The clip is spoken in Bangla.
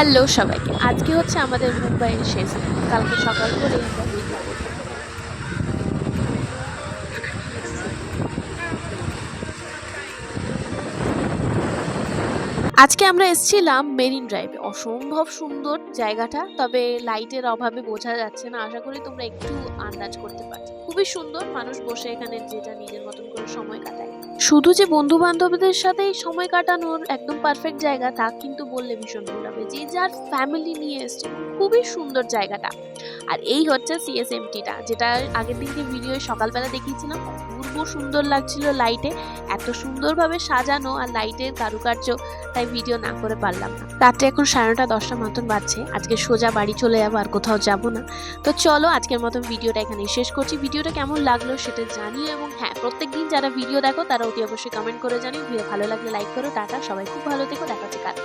হ্যালো সবাইকে। আজকে হচ্ছে আমাদের মুম্বাইয়ের শেষ দিন। কালকে সকাল করে আমরা বেরিয়ে পড়ব। আজকে আমরা এসেছিলাম মেরিন ড্রাইভে। অসম্ভব সুন্দর জায়গাটা। তবে লাইটের অভাবে বোঝা যাচ্ছে না। আশা করি তোমরা একটু আন্দাজ করতে পারছো। খুবই সুন্দর, মানুষ বসে এখানে যে যার নিজের মতন করে সময় কাটায়। শুধু যে বন্ধু-বান্ধবদের সাথেই সময় কাটানোর একদম পারফেক্ট জায়গা তা কিন্তু বললে ভীষণ ভুল হবে। যে যার ফ্যামিলি নিয়ে এসছে। খুবই সুন্দর জায়গাটা। আর এই হচ্ছে সিএসএমটিটা, যেটা আগের দিনকে ভিডিওয়ে সকালবেলা দেখিয়েছিলাম। অপূর্ব সুন্দর লাগছিল লাইটে। এত সুন্দরভাবে সাজানো আর লাইটের কারুকার্য, তাই ভিডিও না করে পারলাম না। রাত্রে এখন 9:30-10টা মতন বাজছে। আজকে সোজা বাড়ি চলে যাবো, আর কোথাও যাব না। তো চলো আজকের মতন ভিডিওটা এখানেই শেষ করছি। ভিডিওটা কেমন লাগলো সেটা জানিও, এবং হ্যাঁ, প্রত্যেকদিন যারা ভিডিও দেখো তারা অতি অবশ্যই কমেন্ট করে জানিও। ভিডিও ভালো লাগলে লাইক করো। টাটা, সবাই খুব ভালো থেকো। দেখা হচ্ছে কাল।